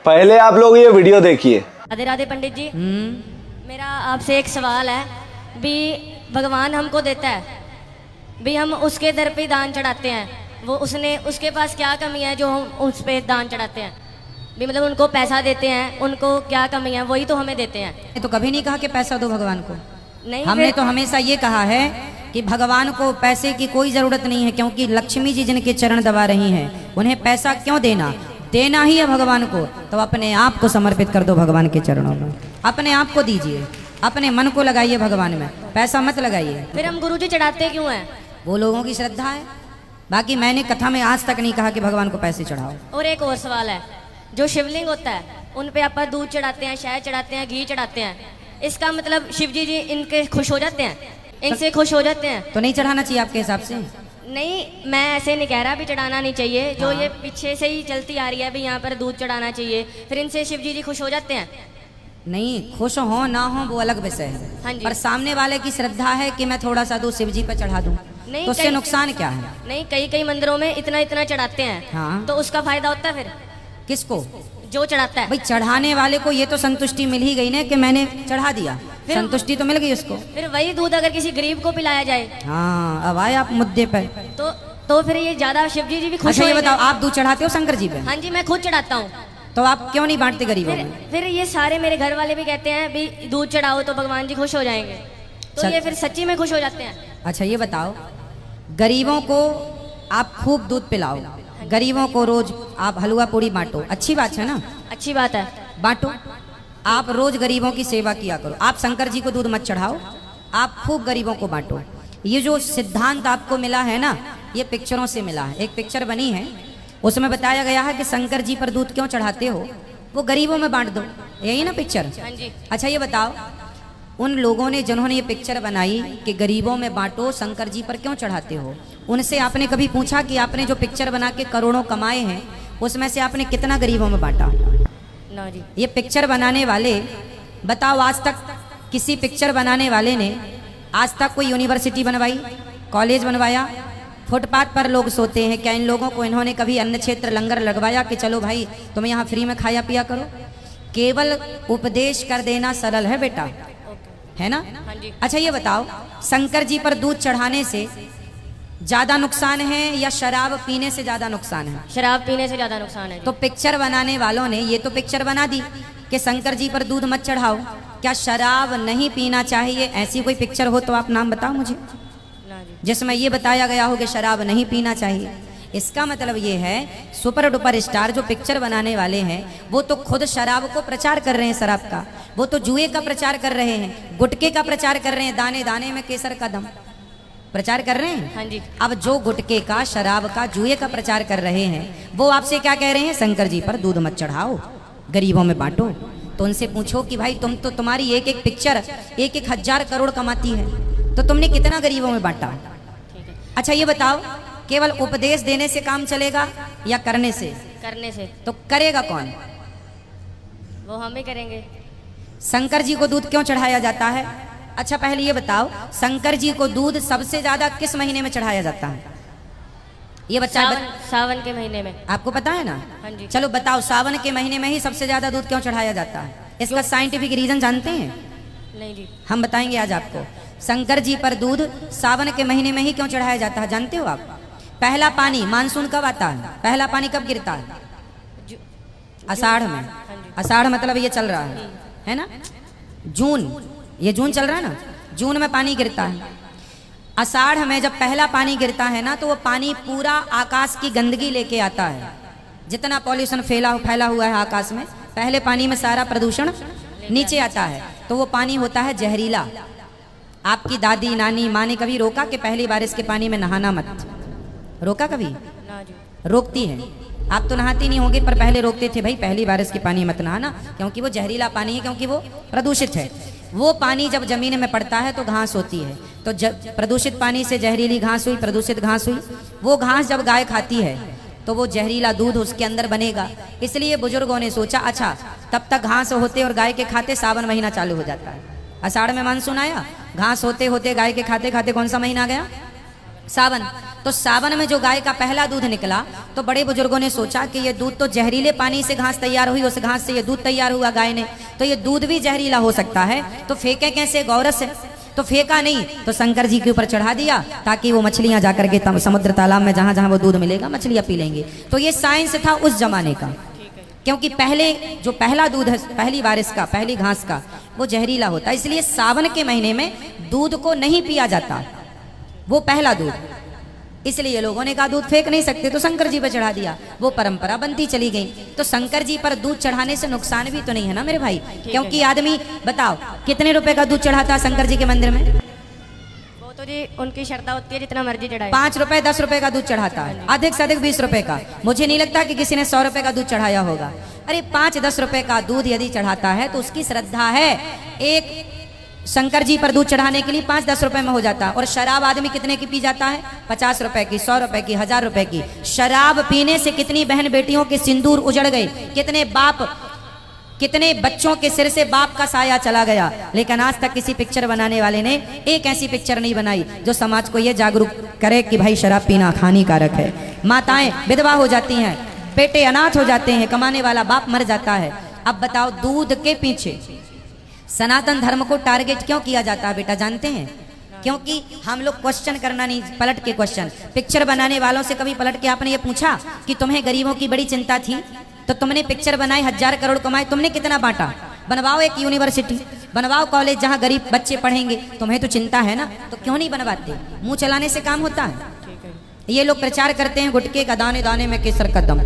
पहले आप लोग ये वीडियो देखिए। राधे राधे पंडित जी। मेरा आपसे एक सवाल है भी, भगवान हमको देता है भी, हम उसके दर पे दान चढ़ाते हैं, वो उसके पास क्या कमी है जो हम उस पे दान चढ़ाते हैं भी, मतलब उनको पैसा देते हैं, उनको क्या कमी है, वही तो हमें देते हैं। तो कभी नहीं कहा कि पैसा दो भगवान को। नहीं, हमने तो हमेशा ये कहा है कि भगवान को पैसे की कोई जरूरत नहीं है, क्योंकि लक्ष्मी जी जिनके चरण दबा रही हैं उन्हें पैसा क्यों देना, देना ही है भगवान को। तो अपने आप को समर्पित कर दो भगवान के चरणों में, अपने आप को दीजिए, अपने मन को लगाइए भगवान में, पैसा मत लगाइए। फिर हम गुरुजी चढ़ाते क्यों हैं? वो लोगों की श्रद्धा है, बाकी मैंने कथा में आज तक नहीं कहा कि भगवान को पैसे चढ़ाओ। और एक और सवाल है, जो शिवलिंग होता है उन पे आप दूध चढ़ाते हैं, शहद चढ़ाते हैं, घी चढ़ाते हैं, इसका मतलब शिव जी इनके खुश हो जाते हैं, इनसे खुश हो जाते हैं? तो नहीं चढ़ाना चाहिए आपके हिसाब से? नहीं, मैं ऐसे नहीं कह रहा भी चढ़ाना नहीं चाहिए, जो ये पीछे से ही चलती आ रही है भी यहाँ पर दूध चढ़ाना चाहिए, फिर इनसे शिव जी खुश हो जाते हैं? नहीं, खुश हो ना हो वो अलग विषय है। हाँ जी। पर सामने वाले की श्रद्धा है कि मैं थोड़ा सा दूध शिव जी पर चढ़ा दूं, नहीं, तो उससे नुकसान क्या है? नहीं, कई मंदिरों में इतना इतना चढ़ाते हैं। हाँ। तो उसका फायदा होता है फिर किसको? जो चढ़ाता है। भाई चढ़ाने वाले को ये तो संतुष्टि मिल ही गई ना कि मैंने चढ़ा दिया, संतुष्टि तो मिल गई उसको। फिर वही दूध अगर किसी गरीब को पिलाया जाए, हाँ अब आए आप मुद्दे पर। तो फिर ये ज्यादा शिव जी भी खुश अच्छा ये होंगे। बताओ, आप दूध चढ़ाते हो शंकर जी पे? हाँ जी, मैं खुद चढ़ाता हूँ। तो आप क्यों नहीं बांटते गरीबों में? फिर ये सारे मेरे घर वाले भी कहते हैं भी दूध चढ़ाओ तो भगवान जी खुश हो जाएंगे, तो ये फिर सच्ची में खुश हो जाते हैं। अच्छा ये बताओ, गरीबों को आप खूब दूध पिलाओ, गरीबों को रोज आप हलवा पूड़ी बांटो, अच्छी बात है ना? अच्छी बात है, बांटो। आप रोज गरीबों की सेवा किया करो। आप शंकर जी को दूध मत चढ़ाओ, आप खूब गरीबों को बांटो। ये जो सिद्धांत आपको मिला है ना, ये पिक्चरों से मिला है। एक पिक्चर बनी है, उसमें बताया गया है कि शंकर जी पर दूध क्यों चढ़ाते हो, वो गरीबों में बांट दो, यही ना पिक्चर? हाँ जी। अच्छा ये बताओ, उन लोगों ने जिन्होंने ये पिक्चर बनाई कि गरीबों में बांटो, शंकर जी पर क्यों चढ़ाते हो, उनसे आपने कभी पूछा कि आपने जो पिक्चर बना के करोड़ों कमाए हैं उसमें से आपने कितना गरीबों में बांटा? ना जी। ये पिक्चर बनाने वाले, बताओ आज तक किसी पिक्चर बनाने वाले ने आज तक कोई यूनिवर्सिटी बनवाई, कॉलेज बनवाया? फुटपाथ पर लोग सोते हैं, क्या इन लोगों को इन्होंने कभी अन्न क्षेत्र लंगर लगवाया कि चलो भाई तुम यहाँ फ्री में खाया पिया करो? केवल उपदेश कर देना सरल है बेटा, है ना? हाँ जी। अच्छा ये बताओ, शंकर जी पर दूध चढ़ाने से ज्यादा नुकसान है या शराब पीने से ज्यादा नुकसान है? शराब पीने से ज्यादा नुकसान है जी। तो पिक्चर बनाने वालों ने ये तो पिक्चर बना दी कि शंकर जी पर दूध मत चढ़ाओ, क्या शराब नहीं पीना चाहिए? ऐसी कोई पिक्चर हो तो आप नाम बताओ मुझे, ना जी। जिसमें ये बताया गया हो कि शराब नहीं पीना चाहिए। इसका मतलब ये है, सुपर डुपर स्टार जो पिक्चर बनाने वाले हैं वो तो खुद शराब को प्रचार कर रहे हैं, शराब का, वो तो जुए का प्रचार कर रहे हैं, गुटखे का प्रचार कर रहे हैं, दाने दाने में केसर का दम प्रचार कर रहे हैं। हाँ जी। अब जो गुटखे का, शराब का, जुए का प्रचार कर रहे हैं वो आपसे क्या कह रहे हैं? शंकर जी पर दूध मत चढ़ाओ, गरीबों में बांटो। तो उनसे पूछो कि भाई तुम तो, तुम्हारी एक एक पिक्चर 1-1 करोड़ कमाती है, तो तुमने कितना गरीबों में बांटा? अच्छा ये बताओ, केवल उपदेश देने से काम चलेगा या करने से? करने से। तो करेगा कौन? वो हम ही करेंगे। शंकर जी को दूध क्यों चढ़ाया जाता है? अच्छा पहले ये बताओ, शंकर जी को दूध सबसे ज्यादा किस महीने में चढ़ाया जाता है? ये बच्चा सावन के महीने में। आपको पता है ना? हाँ जी। चलो बताओ, सावन के महीने में ही सबसे ज्यादा दूध क्यों चढ़ाया जाता है? इसका साइंटिफिक रीजन जानते हैं? नहीं जी। हम बताएंगे आज आपको। शंकर जी पर दूध सावन के महीने में ही क्यों चढ़ाया जाता है, जानते हो आप? पहला पानी मानसून कब आता है? पहला पानी कब गिरता है? आषाढ़ में। आषाढ़ मतलब ये चल रहा है ना? जून, ये जून चल रहा है ना, जून में पानी गिरता है। आषाढ़ में जब पहला पानी गिरता है ना, तो वो पानी पूरा आकाश की गंदगी लेके आता है, जितना पॉल्यूशन फैला हुआ है आकाश में, पहले पानी में सारा प्रदूषण नीचे आता है, तो वो पानी होता है जहरीला। आपकी दादी नानी माँ ने कभी रोका कि पहली बारिश के पानी में नहाना मत? रोका कभी? ना जी। रोकती है। आप तो नहाती नहीं होंगे, पर पहले रोकते थे, भाई पहली बारिश के पानी मत नहाना, क्योंकि वो जहरीला पानी है, क्योंकि वो प्रदूषित है। वो पानी जब जमीन में पड़ता है तो घास होती है, तो प्रदूषित पानी से जहरीली घास हुई, प्रदूषित घास हुई। वो घास जब गाय खाती है तो वो जहरीला दूध उसके अंदर बनेगा। इसलिए बुजुर्गों ने सोचा, अच्छा तब तक घास होते और गाय के खाते सावन महीना चालू हो जाता है। आषाढ़ में मानसून आया, घास होते होते गाय के खाते खाते कौन सा महीना आ गया? सावन। तो सावन में जो गाय का पहला दूध निकला तो बड़े बुजुर्गों ने सोचा कि ये दूध तो जहरीले पानी से घास तैयार हुई, उस घास से ये दूध तैयार हुआ गाय ने, तो ये दूध भी जहरीला हो सकता है, तो फेंके कैसे? गौरस है। तो फेंका नहीं, तो शंकर जी के ऊपर चढ़ा दिया ताकि वो मछलियां जाकर के समुद्र तालाब में जहां जहां वो दूध मिलेगा मछलियां पी लेंगी। तो ये साइंस था उस जमाने का, क्योंकि पहले जो पहला दूध है, पहली बारिश का, पहली घास का, वो जहरीला होता है, इसलिए सावन के महीने में दूध को नहीं पिया जाता, वो पहला दूध। इसलिए लोगों ने कहा दूध फेंक नहीं सकते, तो शंकर जी पर चढ़ा दिया, वो परंपरा बनती चली गई। तो शंकर जी पर दूध चढ़ाने से नुकसान भी तो नहीं है ना मेरे भाई, क्योंकि आदमी बताओ कितने रुपए का दूध चढ़ाता है शंकर जी के मंदिर में? वो तो जी उनकी श्रद्धा होती है, जितना मर्जी चढ़ाए। 5 रुपए 10 रुपए का दूध चढ़ाता है, अधिक से अधिक 20 रुपए का। मुझे नहीं लगता कि किसी ने 100 रुपए का दूध चढ़ाया होगा। अरे 5-10 रुपए का दूध यदि चढ़ाता है तो उसकी श्रद्धा है। एक शंकर जी पर दूध चढ़ाने के लिए 5-10 रुपए में हो जाता है। और शराब आदमी कितने की पी जाता है? 50 रुपए की, 100 रुपए की, 1000 रुपए की। शराब पीने से कितनी बहन बेटियों के सिंदूर उजड़ गए, कितने बाप, कितने बच्चों के सिर से बाप का साया चला गया। लेकिन आज तक किसी पिक्चर बनाने वाले ने एक ऐसी पिक्चर नहीं बनाई जो समाज को यह जागरूक करे कि भाई शराब पीना हानिकारक है। माताएं विधवा हो जाती हैं, बेटे अनाथ हो जाते हैं, कमाने वाला बाप मर जाता है। अब बताओ दूध के पीछे सनातन धर्म को टारगेट क्यों किया जाता है बेटा, जानते हैं? क्योंकि हम लोग क्वेश्चन करना नहीं, पलट के क्वेश्चन। पिक्चर बनाने वालों से कभी पलट के आपने ये पूछा कि तुम्हें गरीबों की बड़ी चिंता थी तो तुमने पिक्चर बनाई, 1000 करोड़ कमाए, तुमने कितना बांटा? बनवाओ एक यूनिवर्सिटी, बनवाओ कॉलेज जहां गरीब बच्चे पढ़ेंगे। तुम्हें तो चिंता है ना, तो क्यों नहीं बनवाते? मुंह चलाने से काम होता है? ये लोग प्रचार करते हैं गुटके का दाने दाने में केसर कदम।